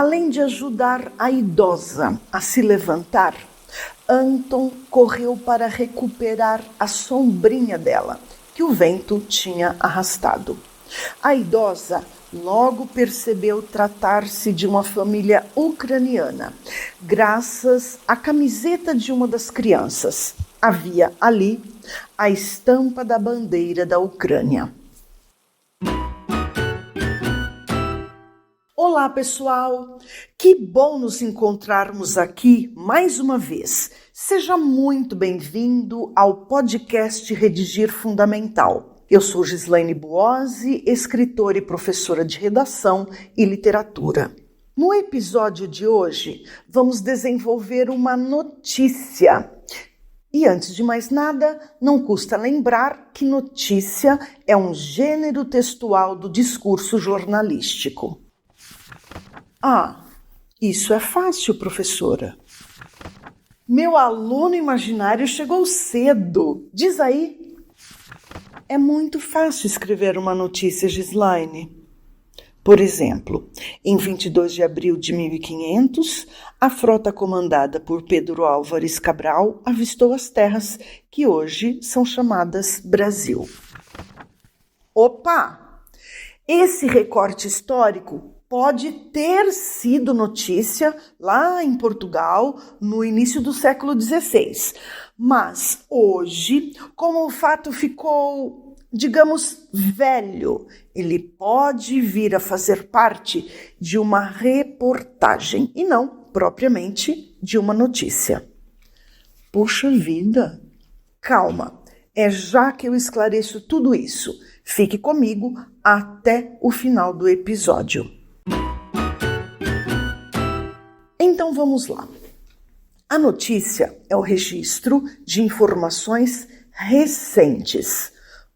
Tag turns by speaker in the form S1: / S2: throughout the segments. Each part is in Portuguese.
S1: Além de ajudar a idosa a se levantar, Anton correu para recuperar a sombrinha dela, que o vento tinha arrastado. A idosa logo percebeu tratar-se de uma família ucraniana, graças à camiseta de uma das crianças. Havia ali a estampa da bandeira da Ucrânia. Olá, pessoal! Que bom nos encontrarmos aqui mais uma vez. Seja muito bem-vindo ao podcast Redigir Fundamental. Eu sou Gislaine Buozzi, escritora e professora de redação e literatura. No episódio de hoje, vamos desenvolver uma notícia. E antes de mais nada, não custa lembrar que notícia é um gênero textual do discurso jornalístico. Ah, isso é fácil, professora. Meu aluno imaginário chegou cedo. Diz aí. É muito fácil escrever uma notícia, Gislaine. Por exemplo, em 22 de abril de 1500, a frota comandada por Pedro Álvares Cabral avistou as terras que hoje são chamadas Brasil. Opa! Esse recorte histórico pode ter sido notícia lá em Portugal no início do século XVI. Mas hoje, como o fato ficou, digamos, velho, ele pode vir a fazer parte de uma reportagem e não propriamente de uma notícia. Puxa vida! Calma, é já que eu esclareço tudo isso. Fique comigo até o final do episódio. Então vamos lá. A notícia é o registro de informações recentes.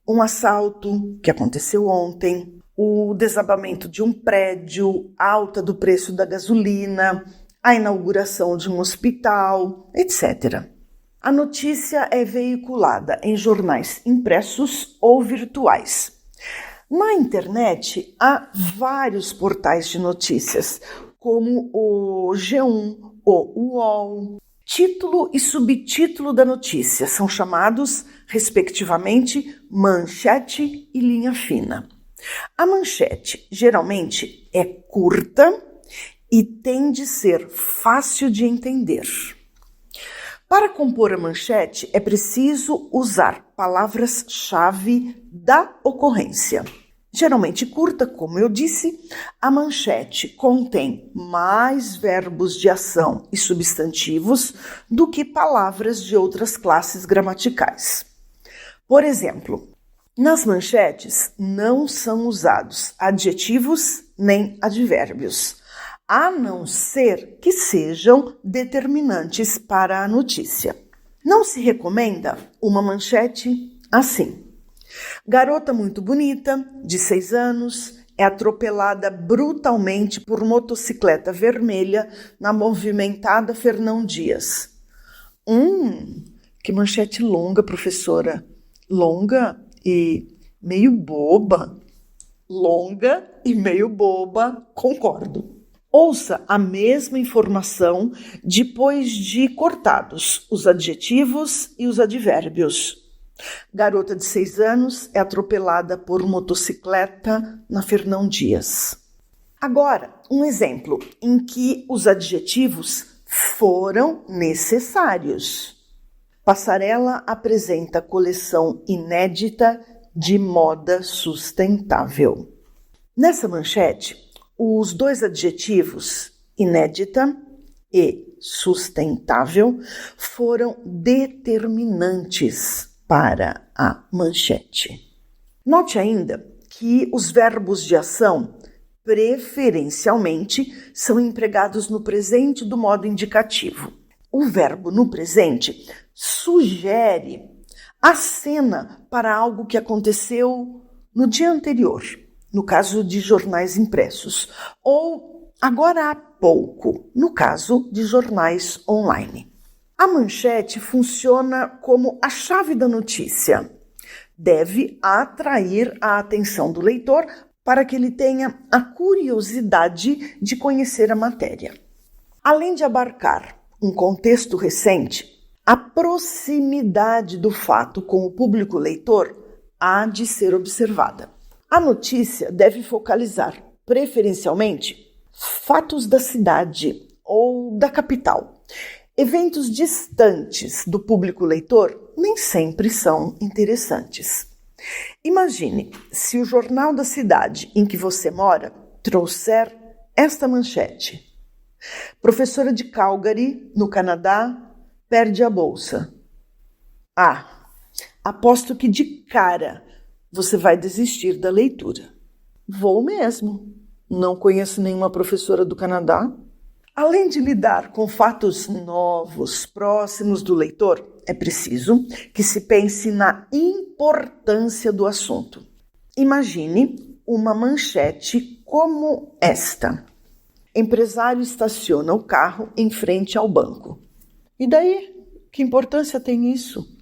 S1: Um assalto que aconteceu ontem, o desabamento de um prédio, a alta do preço da gasolina, a inauguração de um hospital, etc. A notícia é veiculada em jornais impressos ou virtuais. Na internet há vários portais de notícias, como o G1, o UOL. Título e subtítulo da notícia são chamados, respectivamente, manchete e linha fina. A manchete, geralmente, é curta e tem de ser fácil de entender. Para compor a manchete, é preciso usar palavras-chave da ocorrência. Geralmente curta, como eu disse, a manchete contém mais verbos de ação e substantivos do que palavras de outras classes gramaticais. Por exemplo, nas manchetes não são usados adjetivos nem advérbios, a não ser que sejam determinantes para a notícia. Não se recomenda uma manchete assim. Garota muito bonita, de 6 anos, é atropelada brutalmente por motocicleta vermelha na movimentada Fernão Dias. Que manchete longa, professora. Longa e meio boba. Longa e meio boba, concordo. Ouça a mesma informação depois de cortados os adjetivos e os advérbios. Garota de 6 anos é atropelada por motocicleta na Fernão Dias. Agora, um exemplo em que os adjetivos foram necessários. Passarela apresenta coleção inédita de moda sustentável. Nessa manchete, os dois adjetivos, inédita e sustentável, foram determinantes para a manchete. Note ainda que os verbos de ação, preferencialmente, são empregados no presente do modo indicativo. O verbo no presente sugere, acena para algo que aconteceu no dia anterior, no caso de jornais impressos, ou agora há pouco, no caso de jornais online. A manchete funciona como a chave da notícia. Deve atrair a atenção do leitor para que ele tenha a curiosidade de conhecer a matéria. Além de abarcar um contexto recente, a proximidade do fato com o público leitor há de ser observada. A notícia deve focalizar, preferencialmente, fatos da cidade ou da capital. Eventos distantes do público leitor nem sempre são interessantes. Imagine se o jornal da cidade em que você mora trouxer esta manchete: professora de Calgary, no Canadá, perde a bolsa. Aposto que de cara você vai desistir da leitura. Vou mesmo. Não conheço nenhuma professora do Canadá. Além de lidar com fatos novos, próximos do leitor, é preciso que se pense na importância do assunto. Imagine uma manchete como esta: empresário estaciona o carro em frente ao banco. E daí? Que importância tem isso?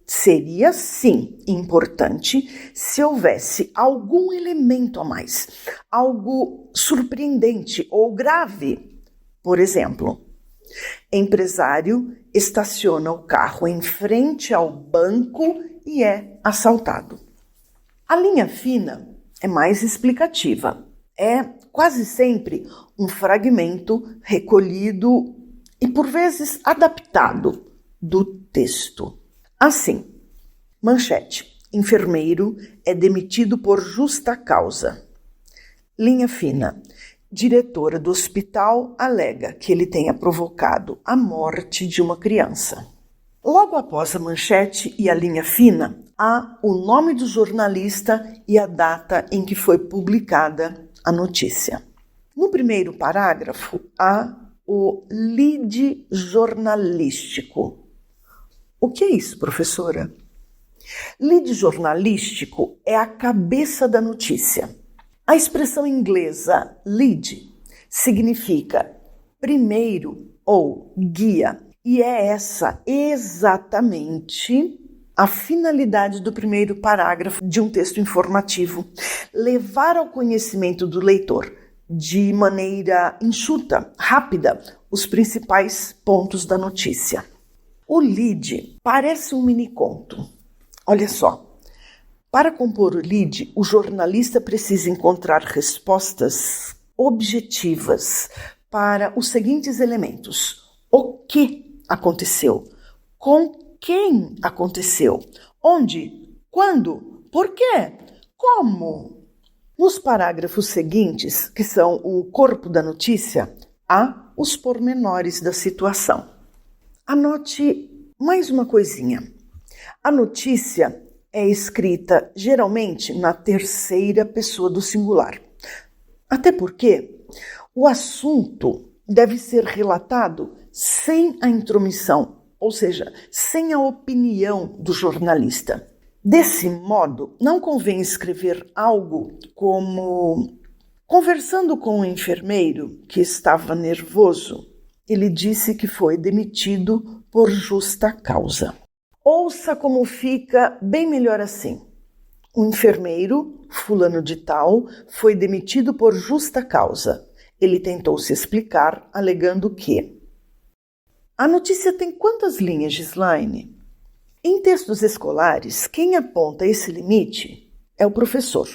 S1: Seria, sim, importante se houvesse algum elemento a mais, algo surpreendente ou grave. Por exemplo, empresário estaciona o carro em frente ao banco e é assaltado. A linha fina é mais explicativa. É quase sempre um fragmento recolhido e, por vezes, adaptado do texto. Assim, manchete: enfermeiro é demitido por justa causa. Linha fina: diretora do hospital alega que ele tenha provocado a morte de uma criança. Logo após a manchete e a linha fina, há o nome do jornalista e a data em que foi publicada a notícia. No primeiro parágrafo, há o lead jornalístico. O que é isso, professora? Lead jornalístico é a cabeça da notícia. A expressão inglesa lead significa primeiro ou guia, e é essa exatamente a finalidade do primeiro parágrafo de um texto informativo: levar ao conhecimento do leitor, de maneira enxuta, rápida, os principais pontos da notícia. O lead parece um mini-conto. Olha só. Para compor o lead, o jornalista precisa encontrar respostas objetivas para os seguintes elementos: o que aconteceu, com quem aconteceu, onde, quando, por quê, como. Nos parágrafos seguintes, que são o corpo da notícia, há os pormenores da situação. Anote mais uma coisinha. A notícia é escrita geralmente na terceira pessoa do singular. Até porque o assunto deve ser relatado sem a intromissão, ou seja, sem a opinião do jornalista. Desse modo, não convém escrever algo como: conversando com o enfermeiro que estava nervoso, ele disse que foi demitido por justa causa. Ouça como fica bem melhor assim: o enfermeiro, fulano de tal, foi demitido por justa causa. Ele tentou se explicar, alegando que... A notícia tem quantas linhas, Gislaine? Em textos escolares, quem aponta esse limite é o professor.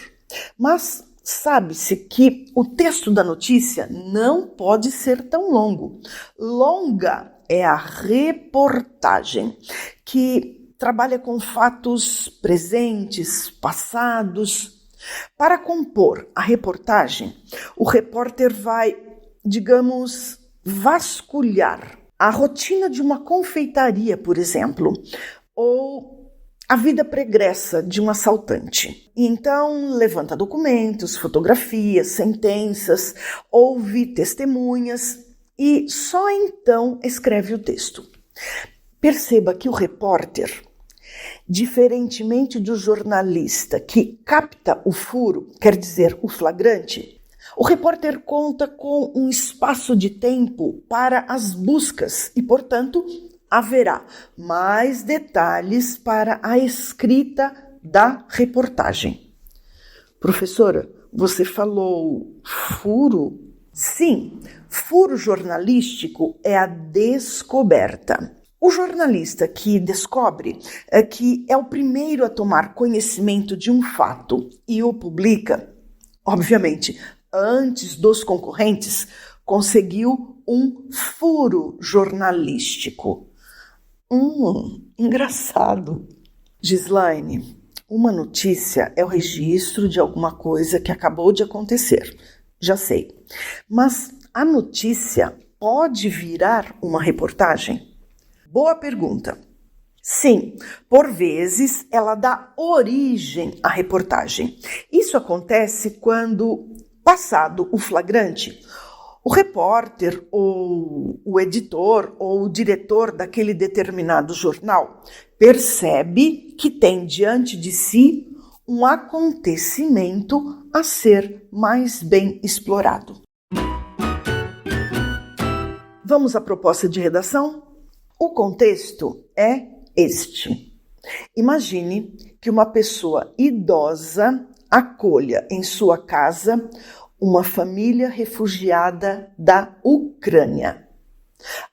S1: Mas sabe-se que o texto da notícia não pode ser tão longo. Longa é a reportagem, que trabalha com fatos presentes, passados. Para compor a reportagem, o repórter vai, digamos, vasculhar a rotina de uma confeitaria, por exemplo, ou a vida pregressa de um assaltante. E então levanta documentos, fotografias, sentenças, ouve testemunhas e só então escreve o texto. Perceba que o repórter, diferentemente do jornalista que capta o furo, quer dizer, o flagrante, o repórter conta com um espaço de tempo para as buscas e, portanto, haverá mais detalhes para a escrita da reportagem. Professora, você falou furo? Sim, furo jornalístico é a descoberta. O jornalista que descobre que é o primeiro a tomar conhecimento de um fato e o publica, obviamente, antes dos concorrentes, conseguiu um furo jornalístico. Engraçado. Gislaine, uma notícia é o registro de alguma coisa que acabou de acontecer. Já sei. Mas a notícia pode virar uma reportagem? Boa pergunta. Sim, por vezes ela dá origem à reportagem. Isso acontece quando, passado o flagrante, o repórter ou o editor ou o diretor daquele determinado jornal percebe que tem diante de si um acontecimento a ser mais bem explorado. Vamos à proposta de redação? O contexto é este. Imagine que uma pessoa idosa acolha em sua casa uma família refugiada da Ucrânia.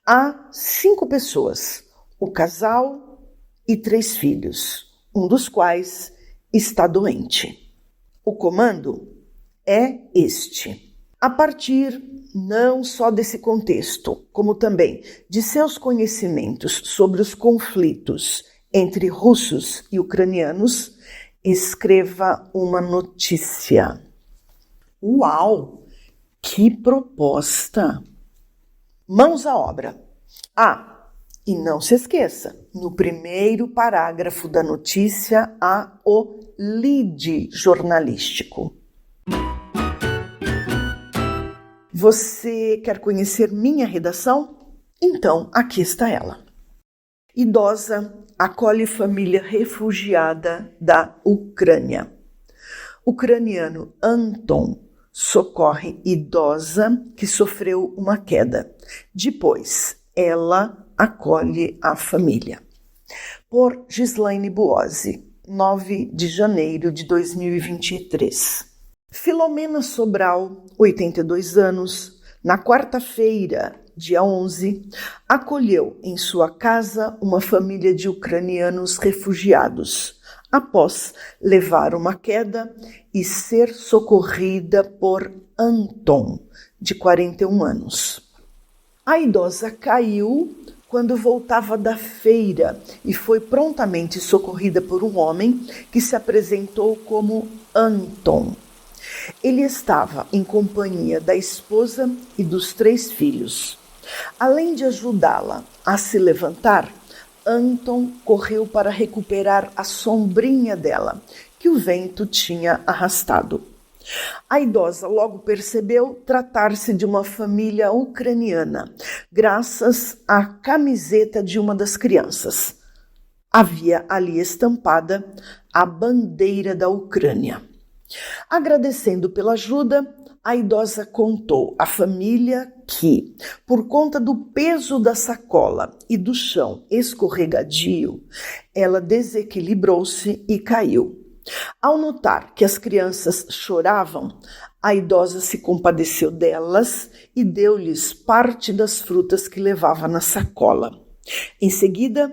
S1: Há 5 pessoas, o casal e 3 filhos, um dos quais está doente. O comando é este. A partir não só desse contexto, como também de seus conhecimentos sobre os conflitos entre russos e ucranianos, escreva uma notícia. Uau! Que proposta! Mãos à obra! E não se esqueça, no primeiro parágrafo da notícia há o lead jornalístico. Você quer conhecer minha redação? Então, aqui está ela. Idosa acolhe família refugiada da Ucrânia. Ucraniano Anton socorre idosa que sofreu uma queda. Depois, ela acolhe a família. Por Gislaine Buozzi, 9 de janeiro de 2023. Filomena Sobral, 82 anos, na quarta-feira, dia 11, acolheu em sua casa uma família de ucranianos refugiados, após levar uma queda e ser socorrida por Anton, de 41 anos. A idosa caiu quando voltava da feira e foi prontamente socorrida por um homem que se apresentou como Anton. Ele estava em companhia da esposa e dos 3 filhos. Além de ajudá-la a se levantar, Anton correu para recuperar a sombrinha dela, que o vento tinha arrastado. A idosa logo percebeu tratar-se de uma família ucraniana, graças à camiseta de uma das crianças. Havia ali estampada a bandeira da Ucrânia. Agradecendo pela ajuda, a idosa contou à família que, por conta do peso da sacola e do chão escorregadio, ela desequilibrou-se e caiu. Ao notar que as crianças choravam, a idosa se compadeceu delas e deu-lhes parte das frutas que levava na sacola. Em seguida,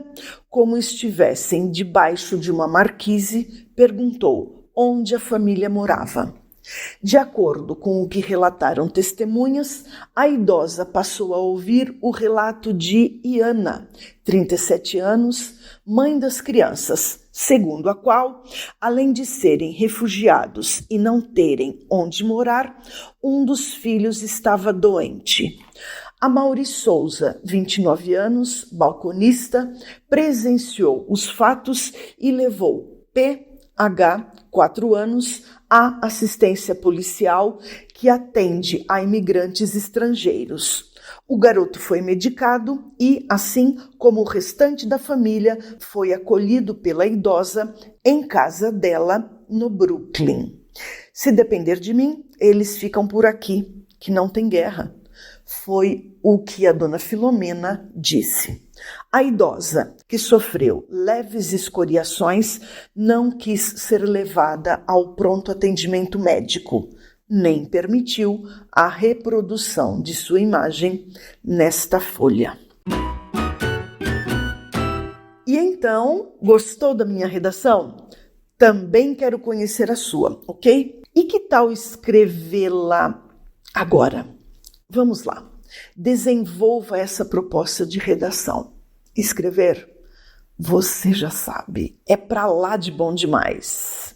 S1: como estivessem debaixo de uma marquise, perguntou onde a família morava. De acordo com o que relataram testemunhas, a idosa passou a ouvir o relato de Iana, 37 anos, mãe das crianças, segundo a qual, além de serem refugiados e não terem onde morar, um dos filhos estava doente. Amaury Souza, 29 anos, balconista, presenciou os fatos e levou PH, 4 anos, à assistência policial que atende a imigrantes estrangeiros. O garoto foi medicado e, assim como o restante da família, foi acolhido pela idosa em casa dela, no Brooklyn. Se depender de mim, eles ficam por aqui, que não tem guerra. foi o que a dona Filomena disse. A idosa, que sofreu leves escoriações, não quis ser levada ao pronto atendimento médico, nem permitiu a reprodução de sua imagem nesta folha. E então, gostou da minha redação? Também quero conhecer a sua, ok? E que tal escrevê-la agora? Vamos lá. Desenvolva essa proposta de redação. Escrever, você já sabe, é pra lá de bom demais.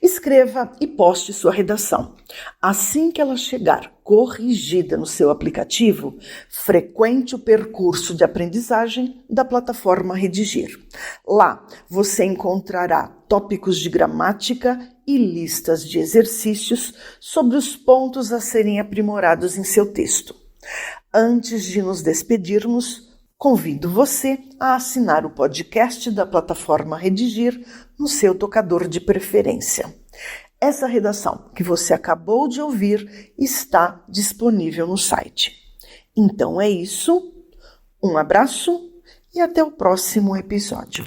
S1: Escreva e poste sua redação. Assim que ela chegar corrigida no seu aplicativo, frequente o percurso de aprendizagem da plataforma Redigir. Lá você encontrará tópicos de gramática e listas de exercícios sobre os pontos a serem aprimorados em seu texto. Antes de nos despedirmos, convido você a assinar o podcast da plataforma Redigir no seu tocador de preferência. Essa redação que você acabou de ouvir está disponível no site. Então é isso, um abraço e até o próximo episódio.